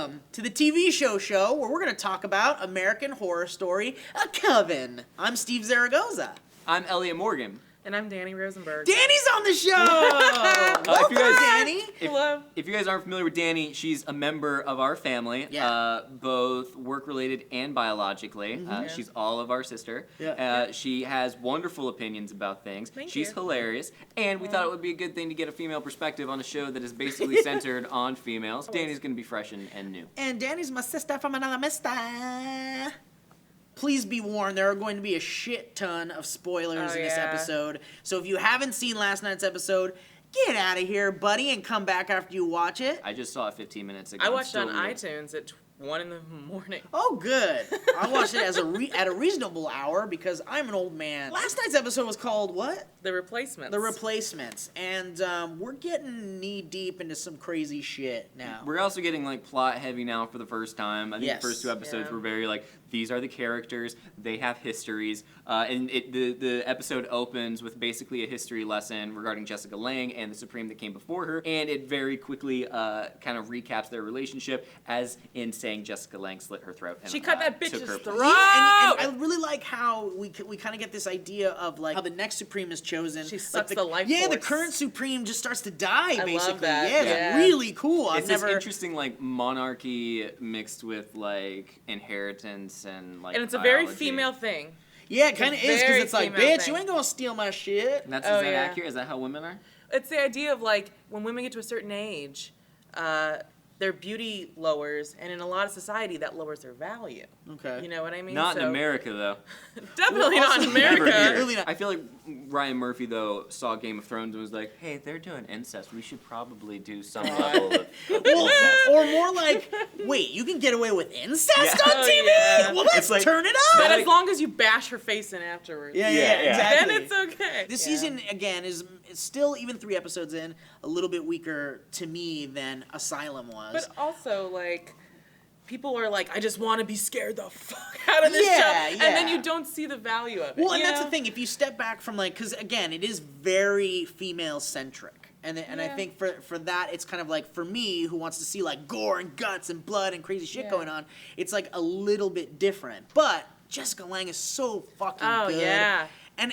Welcome to the TV show where we're going to talk about American Horror Story, A Coven. I'm Steve Zaragoza. I'm Elliot Morgan. And I'm Dani Rosenberg. Dani's on the show! Welcome, Dani! Hello. If you guys aren't familiar with Dani, she's a member of our family, both work-related and biologically. She's all of our sister. Yeah. She has wonderful opinions about things. She's hilarious. And we thought it would be a good thing to get a female perspective on a show that is basically centered on females. Dani's going to be fresh and new. And Dani's my sister from another mister. Please be warned, there are going to be a shit ton of spoilers in this episode. So if you haven't seen last night's episode, get out of here, buddy, and come back after you watch it. I just saw it 15 minutes ago. I watched it on iTunes at 1 in the morning. Oh, good. I watched it as at a reasonable hour because I'm an old man. Last night's episode was called what? The Replacements. The Replacements. And we're getting knee-deep into some crazy shit now. We're also getting, plot-heavy now for the first time. I think the first two episodes were very, these are the characters, they have histories, and the episode opens with basically a history lesson regarding Jessica Lange and the Supreme that came before her, and it very quickly kind of recaps their relationship, as in saying Jessica Lange slit her throat. And, she cut that bitch's throat! And I really like how we kind of get this idea of, how the next Supreme is chosen. She sucks the life force. Yeah, the current Supreme just starts to die, basically. Love that. Yeah, it's really cool. It's this interesting, monarchy mixed with, inheritance and it's a very female thing. Yeah, it kind of is, because it's bitch, thing. you ain't gonna steal my shit. And is that accurate? Is that how women are? It's the idea of, when women get to a certain age, their beauty lowers, and in a lot of society, that lowers their value. Okay. You know what I mean? Not in America, though. Definitely not in America. Really not. I feel like Ryan Murphy, though, saw Game of Thrones and was like, hey, they're doing incest. We should probably do some level of incest. Or more wait, you can get away with incest on TV? Yeah. Well, let's turn it up. But as long as you bash her face in afterwards. Yeah, exactly. Then it's okay. This season, again, is still, even 3 episodes in, a little bit weaker to me than Asylum was. But also, people are I just want to be scared the fuck out of this show. And then you don't see the value of it. Well, and that's the thing. If you step back from, because, again, it is very female-centric. And I think for that, it's kind of for me, who wants to see, gore and guts and blood and crazy shit going on, it's, a little bit different. But Jessica Lange is so fucking good. Oh, yeah. And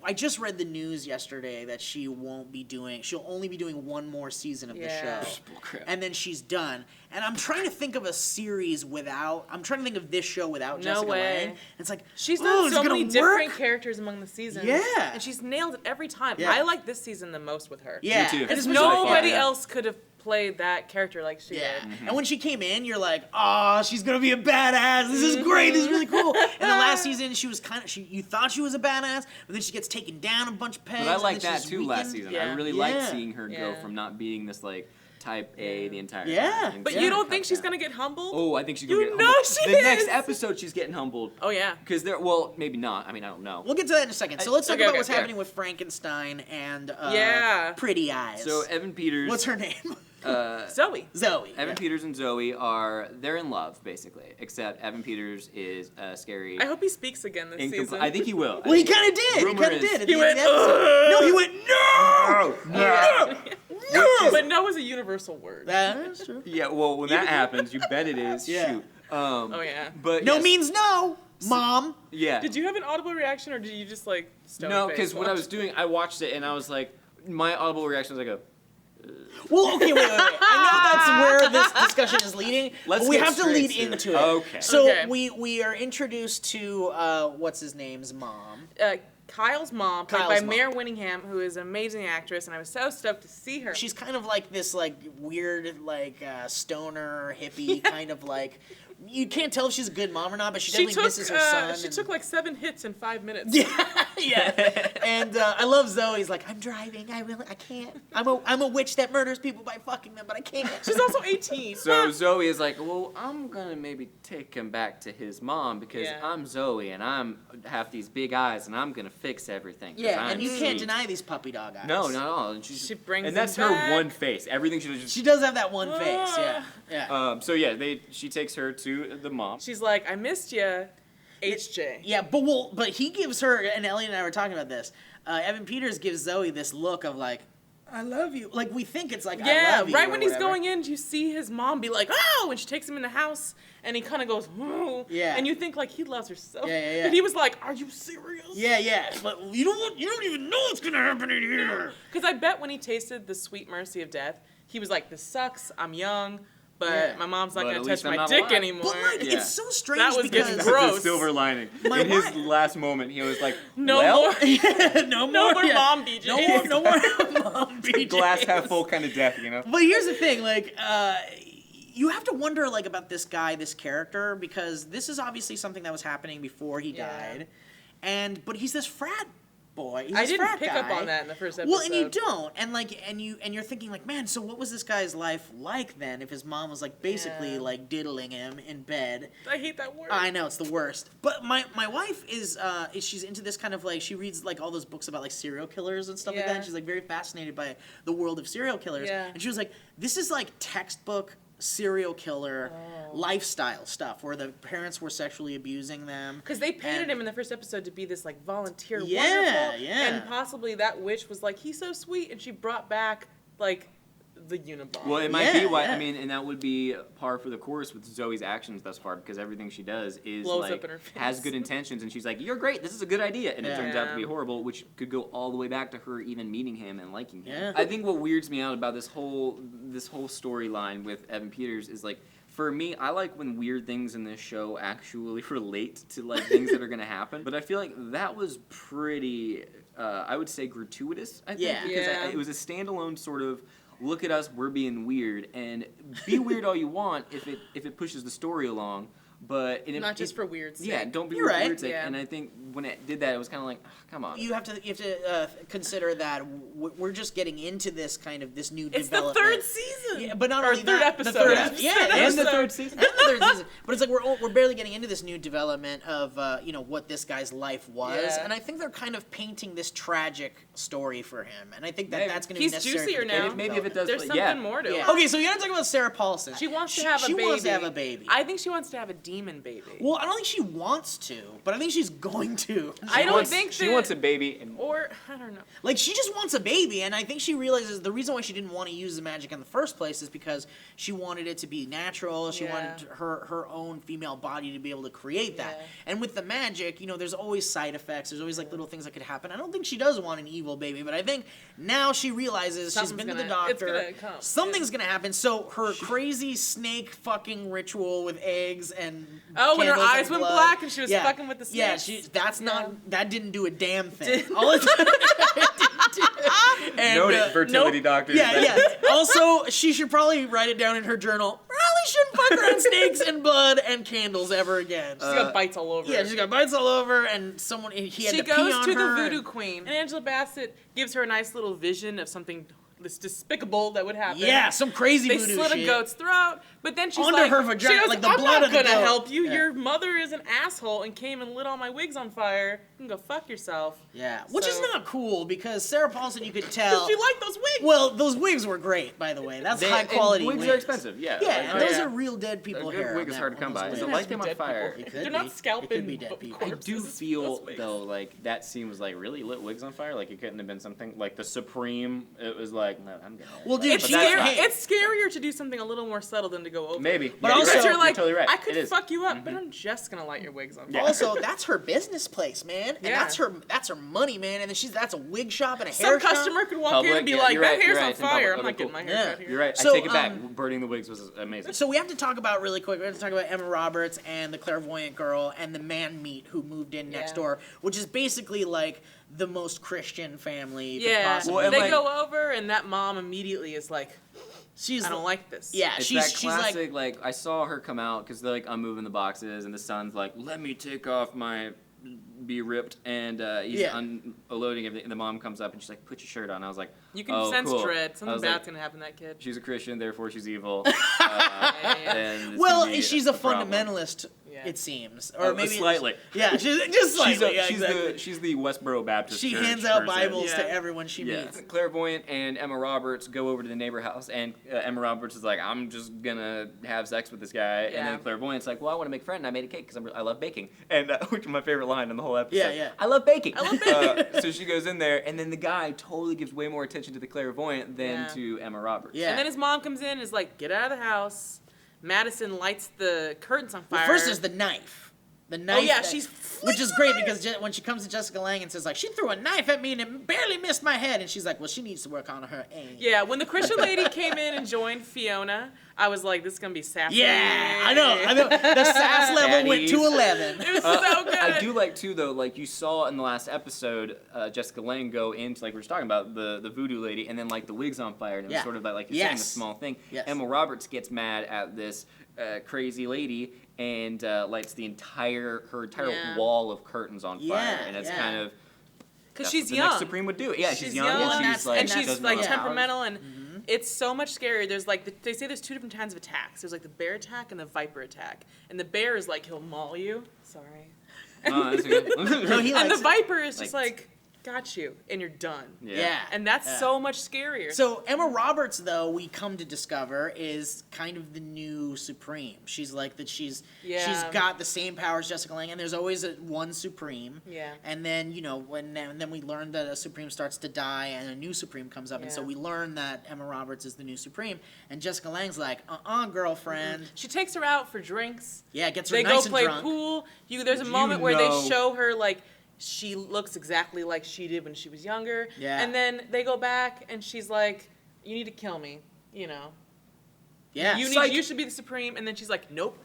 I just read the news yesterday that she'll only be doing 1 more season of the show. And then she's done. And I'm trying to think of a series I'm trying to think of this show without Jessica Lange. And it's she's done so many different work? characters among the seasons. Yeah. And she's nailed it every time. Yeah. I like this season the most with her. Yeah. Me too. Because nobody else could have played that character like she did. And when she came in, you're like, oh, she's gonna be a badass. This is great. This is really cool. And the last season, she was you thought she was a badass, but then she gets taken down a bunch of pegs. But I like that too last season. Yeah. I really liked seeing her go from not being this type A the entire time. But you don't think she's gonna get humbled? Oh, I think she's gonna get humbled. You know she The is. next episode, she's getting humbled. Oh yeah. Because maybe not. I mean, I don't know. We'll get to that in a second. So let's talk about what's happening with Frankenstein and Pretty Eyes. So Evan Peters. What's her name? Zoe. Evan Peters and Zoe they're in love, basically. Except Evan Peters is scary. I hope he speaks again this season. I think he will. Well, he kind of did. He kind of did. He went, no, he went, no! No! But no is a universal word. That's true. Yeah, well, when that happens, you bet it is. Yeah. Shoot. Oh, yeah. But no means no, Mom. Yeah. Did you have an audible reaction, or did you just, stone No, because what I was doing, I watched it, and I was like, my audible reaction was Well, okay, wait. I know that's where this discussion is leading. Let's we get have to straight lead to it. into it. Okay. So we are introduced to what's his name's mom. Kyle's mom, played by Mare Winningham, who is an amazing actress, and I was so stoked to see her. She's kind of like this weird stoner hippie kind of you can't tell if she's a good mom or not, but she definitely misses her son. She took 7 hits in 5 minutes. Yeah. And I love Zoe's I'm driving. I can't. I'm a witch that murders people by fucking them, but I can't. She's also 18. So Zoe is well, I'm gonna maybe take him back to his mom because I'm Zoe and have these big eyes and I'm gonna fix everything. Yeah, and you can't deny these puppy dog eyes. No, not at all. And she brings and that's them her back. one face. Everything she does. She does have that one face. Yeah. So she takes her to the mom. She's like, I missed you, HJ. Yeah, but he gives her, and Ellie and I were talking about this. Evan Peters gives Zoe this look of I love you. Like, we think it's like, I Yeah, love you. right or when he's whatever. going in, you see his mom be like, oh, and she takes him in the house, and he kind of goes, oh. Yeah. And you think, like, he loves her so. Yeah. But he was like, are you serious? Yeah. But you don't even know what's gonna happen in here. Because I bet when he tasted the sweet mercy of death, he was like, this sucks, I'm young, but my mom's not But going at to least touch I'm my not dick alive. anymore. But like, Yeah. it's so strange That was because getting That's gross. the silver lining. My In his wife- last moment, he was like, No well, more. no No more yeah. mom BJs. No more mom BJs. glass half full kind of death, you know? But here's the thing, like, you have to wonder, like, about this guy, this character, because this is obviously something that was happening before he died, but he's this frat boy. He's I this didn't frat pick guy. up on that in the first episode. Well, and you don't, and like, and you're thinking like, man, so what was this guy's life like then? If his mom was like basically like diddling him in bed. I hate that word. I know, it's the worst. But my wife is she's into this kind of like, she reads like all those books about like serial killers and stuff like that. And she's like very fascinated by the world of serial killers. Yeah. And she was like, this is like textbook serial killer lifestyle stuff where the parents were sexually abusing them. Because they painted him in the first episode to be this like volunteer, Yeah, wonderful, yeah. and possibly that witch was like, he's so sweet, and she brought back like the Unabomber. Well, it might be why, Yeah. I mean, and that would be par for the course with Zoe's actions thus far, because everything she does is Blows like, up in her face. has good intentions, and she's like, you're great, this is a good idea, and it turns out to be Yeah. horrible, which could go all the way back to her even meeting him and liking him. Yeah. I think what weirds me out about this whole storyline with Evan Peters is like, for me, I like when weird things in this show actually relate to like things that are gonna happen. But I feel like that was pretty, I would say, gratuitous. I think Yeah. because Yeah. it was a standalone sort of. Look at us, we're being weird, and be weird all you want if it pushes the story along. But Not just for weird sake. Yeah, don't be You're weird for right. weird sake. Yeah. And I think when it did that, it was kind of like, come on. You have to consider that we're just getting into this kind of this new It's the development. third season. Yeah, but not Or only third that, episode. the third, Episode. yeah, and the episode. third season. And the third season. But it's like we're barely getting into this new development of what this guy's life was, Yeah. and I think they're kind of painting this tragic story for him, and I think that Maybe. that's going to be He's necessary. juicier for the now. character Maybe if it does, There's but something yeah. more to Yeah. it. Okay, so you got to talk about Sarah Paulson. She wants to have a She baby. wants to have a baby. I think she wants to have a demon baby. Well, I don't think she wants to, but I think she's going to. I don't wants- think she that- wants a baby. And Or, I don't know. Like, she just wants a baby, and I think she realizes the reason why she didn't want to use the magic in the first place is because she wanted it to be natural. She Yeah. wanted her own female body to be able to create that. Yeah. And with the magic, there's always side effects. There's always, like, little things that could happen. I don't think she does want an evil baby, but I think now she realizes she's been to the It's doctor. gonna come. Something's going to happen. So her crazy snake fucking ritual with eggs and Oh, when her candles and eyes went blood. black and she was Yeah. fucking with the Yeah, snakes. that didn't do a damn thing. Did- All it and, noted fertility doctors. yeah. Also, she should probably write it down in her journal. Probably shouldn't fuck around snakes and blood and candles ever again. She's got bites all over. Yeah, she's got bites all over, and he had She to pee goes on to her. the voodoo queen, and Angela Bassett gives her a nice little vision of something that's despicable that would happen. Yeah, some crazy They voodoo slit shit. a goat's throat, but then she's Onto like, her vagina, she goes, like the I'm blood not of the gonna goat." help you. Yeah. Your mother is an asshole and came and lit all my wigs on fire. You can go fuck yourself. Yeah, which is So- not cool because Sarah Paulson, you could tell. She liked those wigs. Well, those wigs were great, by the way. That's They- high and quality wigs are expensive, yeah. Yeah, Like, and oh, those yeah. are real dead people A good hair. wig on is that- hard to on come those by. wigs. Is it light them on Dead fire? people. It could They're be. not scalping. It could be dead people. I do corpses, feel those wigs. though like that scene was like really lit wigs on fire. Like it couldn't have been something like the Supreme. It was like no, I'm gonna. Well, dude, It's, But that's scary, not- it's scarier to do something a little more subtle than to go over. Maybe. But Yeah, also- you're, You're right. like, You're totally right. I It could is. fuck you up, but I'm just gonna light your wigs on fire. Yeah. Also, that's her business place, man, and Yeah. that's her money, man. And then that's a wig shop and a Some hair shop. customer could walk in Public, and be yeah, like, you're that right, hair's you're on right, it's in fire. public. I'm not Okay, getting my cool. hair Yeah. cut here. You're right. So, I take it back. um, Burning the wigs was amazing. So we have to talk about really quick. We have to talk about Emma Roberts and the clairvoyant girl and the man meat who moved in next Yeah. door, which is basically like the most Christian family you could Yeah, possibly. Well, and they like- go over and that mom immediately is like, She's I don't like this. Yeah, It's she's that she's like classic, like, I saw her come out because they're like unmoving the boxes, and the son's like, "Let me take off my be ripped," and he's Yeah. unloading everything. And the mom comes up and she's like, "Put your shirt on." I was like, You can "Oh, sense cool." dread. I Something was bad's like, gonna happen to that kid. She's a Christian, therefore she's evil. Yeah. And it's well, gonna be she's a problem. fundamentalist. Yeah. It seems, or maybe slightly. Yeah, just slightly. She's the Westboro Baptist. She Church hands out person. Bibles to everyone she meets. Clairvoyant and Emma Roberts go over to the neighbor house, and Emma Roberts is like, "I'm just gonna have sex with this guy," and then Clairvoyant's like, "Well, I want to make a friend, and I made a cake because I love baking," and which is my favorite line in the whole episode. Yeah. I love baking. So she goes in there, and then the guy totally gives way more attention to the clairvoyant than to Emma Roberts. Yeah. And then his mom comes in and is like, "Get out of the house." Madison lights the curtains on fire. Well, first there's the knife. The knife. Oh yeah, which is great because when she comes to Jessica Lange and says like, she threw a knife at me and it barely missed my head, and she's like, well, she needs to work on her aim. Yeah, when the Christian lady came in and joined Fiona, I was like, this is gonna be sassy. Yeah, I know. The sass level went to 11. It was so good. I do like too though, like you saw in the last episode, Jessica Lange go into, like we were talking about, the voodoo lady, and then like the wig's on fire, and it was sort of like you're saying, a small thing. Yes. Emma Roberts gets mad at this crazy lady and lights her entire wall of curtains on fire, and it's kind of because she's the young. Next Supreme would do it. Yeah, she's young and she's like temperamental, and It's so much scarier. There's like they say there's two different kinds of attacks. There's like the bear attack and the viper attack. And the bear is like he'll maul you. Sorry. Oh, that's good. No, he and likes the viper is just like got you and you're done. Yeah. And that's so much scarier. So Emma Roberts, though, we come to discover, is kind of the new Supreme. She's like that. She's got the same powers as Jessica Lange, and there's always one Supreme. Yeah. And then then we learn that a Supreme starts to die, and a new Supreme comes up, and so we learn that Emma Roberts is the new Supreme, and Jessica Lange's like, girlfriend. Mm-hmm. She takes her out for drinks. Yeah, gets her they nice go play and drunk. pool. There's a moment where they show her like. She looks exactly like she did when she was younger. Yeah. And then they go back and she's like, you need to kill me, Yeah. You should be the Supreme. And then she's like, nope,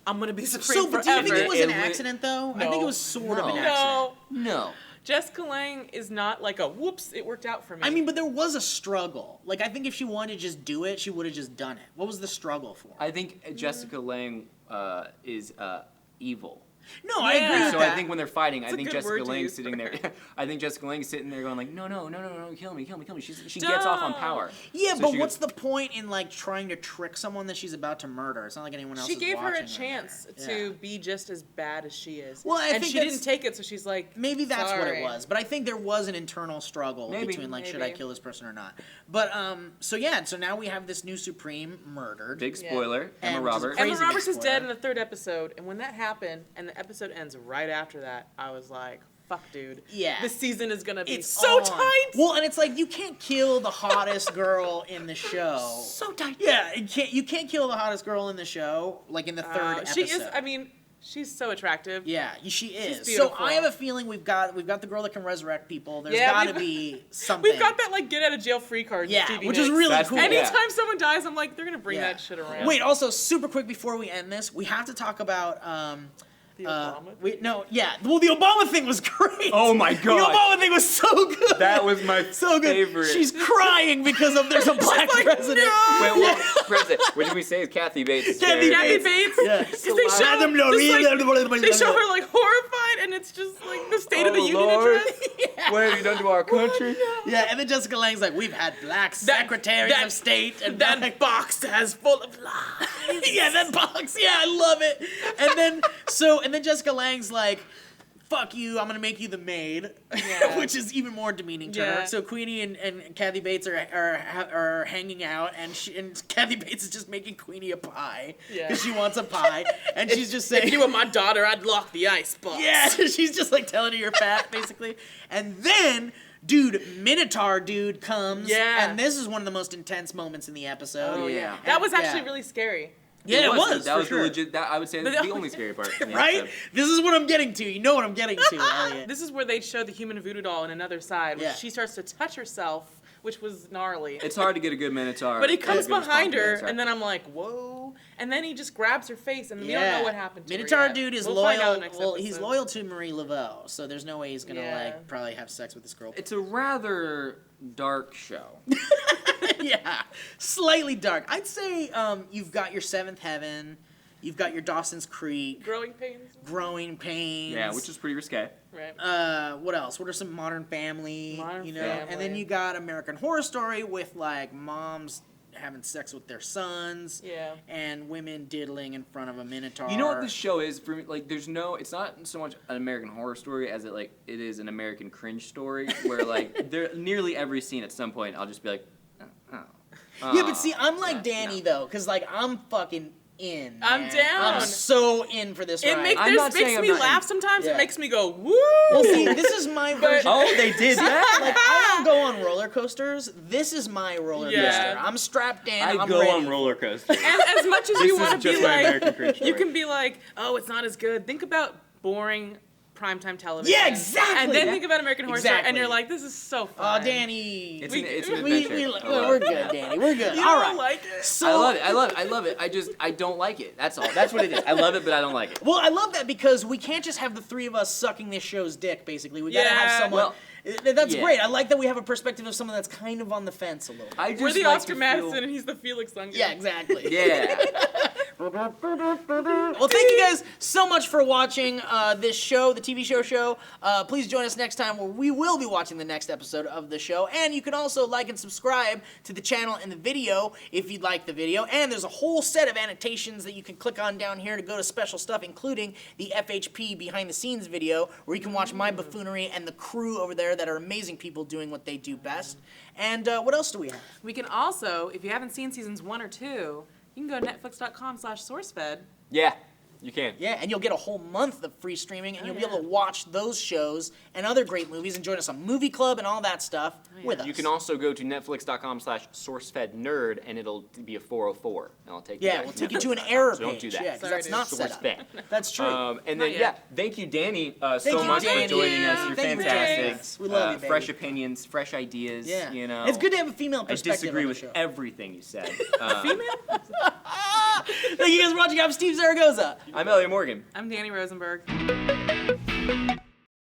I'm going to be Supreme forever. But do you think it was an accident, though? No. I think it was sort of an accident. No. Jessica Lange is not like a whoops, it worked out for me. I mean, but there was a struggle. Like, I think if she wanted to just do it, she would have just done it. What was the struggle for? I think Jessica Lange is evil. No, I agree with so that. I think when they're fighting, I think Jessica Jessica Lange's sitting there. I think Jessica Lange's sitting there going like, no, kill me. She gets off on power. Yeah, so but what's the point in like trying to trick someone that she's about to murder? It's not like anyone else. She gave her a watching chance to be just as bad as she is. Well, and she didn't take it, so she's like, maybe that's sorry. what it was. But I think there was an internal struggle between like, should I kill this person or not? But so now we have this new Supreme murdered. Big spoiler. Yeah. Emma Roberts. Emma Roberts is dead in the 3rd episode, and when that happened, and the episode ends right after that, I was like, fuck, dude. Yeah. This season is gonna be so tight. Well, and it's like you can't kill the hottest girl in the show. So tight. Yeah, you can't kill the hottest girl in the show, like in the 3rd episode. She is, I mean, she's so attractive. Yeah, she is. She's so I have a feeling we've got the girl that can resurrect people. There's got to be something. We've got that like get out of jail free card. Yeah, Stevie which Nicks. is really cool. Anytime someone dies, I'm like, they're gonna bring that shit around. Wait, also super quick before we end this, we have to talk about the Obama? Well, the Obama thing was great. Oh my god. The Obama thing was so good. That was my favorite. She's crying because there's a black president. No! Wait, president. What did we say? Is Kathy Bates? Kathy Bates. Yeah. They show her like horrified, and it's just like the State of the Union address. What have you done to our country? Yeah, and then Jessica Lange's like, we've had black secretaries of state, and that box has full of lies. Yeah, that box. Yeah, I love it. And then Jessica Lange's like, fuck you, I'm gonna make you the maid, which is even more demeaning to her. So Queenie and Kathy Bates are hanging out, and Kathy Bates is just making Queenie a pie because she wants a pie, and she's just saying, if you were my daughter, I'd lock the icebox. Yeah, she's just like telling her you're fat, basically. And then, Minotaur dude comes, and this is one of the most intense moments in the episode. Oh yeah, that was actually really scary. Yeah, it was. That was sure. legit. I would say that's the only scary part. Right? This is what I'm getting to. You know what I'm getting to, Elliot. This is where they show the human voodoo doll in another side, where she starts to touch herself, which was gnarly. It's hard to get a good Minotaur. But he comes behind her, and then I'm like, whoa. And then he just grabs her face, and we don't know what happened to Minotaur her yet. dude is loyal. Well, he's loyal to Marie Laveau, so there's no way he's gonna probably have sex with this girl. It's a rather dark show. Yeah, slightly dark. I'd say you've got your Seventh Heaven. You've got your Dawson's Creek. Growing Pains. Yeah, which is pretty risque. Right. What else? What are some Modern Family? And then you got American Horror Story with like mom's having sex with their sons. Yeah. And women diddling in front of a minotaur. You know what this show is for me? Like, it's not so much an American Horror Story as it is an American cringe story, where like nearly every scene at some point I'll just be like, yeah, but see, I'm like Dani though, because like I'm fucking in. I'm man. down. I'm so in for this ride. This makes me laugh sometimes. Yeah. It makes me go, woo! Well, see, this is my version. Oh, they did that? Like, I don't go on roller coasters. This is my roller coaster. I'm strapped in. I'm go ready. on roller coasters. And as much as you want to be like, you can can be like, oh, it's not as good. Think about boring primetime television. Yeah, exactly. And then think about American Horror Story, and Exactly. you're like, this is so Oh, fun. Dani. It's an we, adventure. we're good, Dani. We're good. You All don't right. like it? So, I love it. I don't like it. That's all. That's what it is. I love it, but I don't like it. well, I love that because we can't just have the three of us sucking this show's dick, basically. We gotta have someone. That's great. I like that we have a perspective of someone that's kind of on the fence a little bit. We're the Oscar Madison, and he's the Felix Unger. Yeah, exactly. Yeah. Well, thank you guys so much for watching this show, the TV show. Please join us next time where we will be watching the next episode of the show. And you can also like and subscribe to the channel and the video if you'd like the video. And there's a whole set of annotations that you can click on down here to go to special stuff, including the FHP behind the scenes video where you can watch my buffoonery and the crew over there that are amazing people doing what they do best. And what else do we have? We can also, if you haven't seen seasons 1 or 2, you can go to netflix.com/SourceFed. Yeah. You can. Yeah, and you'll get a whole month of free streaming, and you'll be able to watch those shows and other great movies and join us on Movie Club and all that stuff with us. You can also go to netflix.com/SourceFedNerd, and it'll be a 404, and I'll take you there. we'll take you to an error So page. don't do that. Yeah, because Sorry, that's dude. not set up. SourceFed. That's true. And then, Not yet. thank you, Dani, Thank so you, much Dani. for joining us. You're Thank you for fantastic. joining us. We love you, baby. Fresh opinions, fresh ideas. Yeah. You know, It's good to have a female I perspective disagree on the with show. everything you said. Thank you guys for watching. I'm Steve Zaragoza. I'm Elliot Morgan. I'm Dani Rosenberg.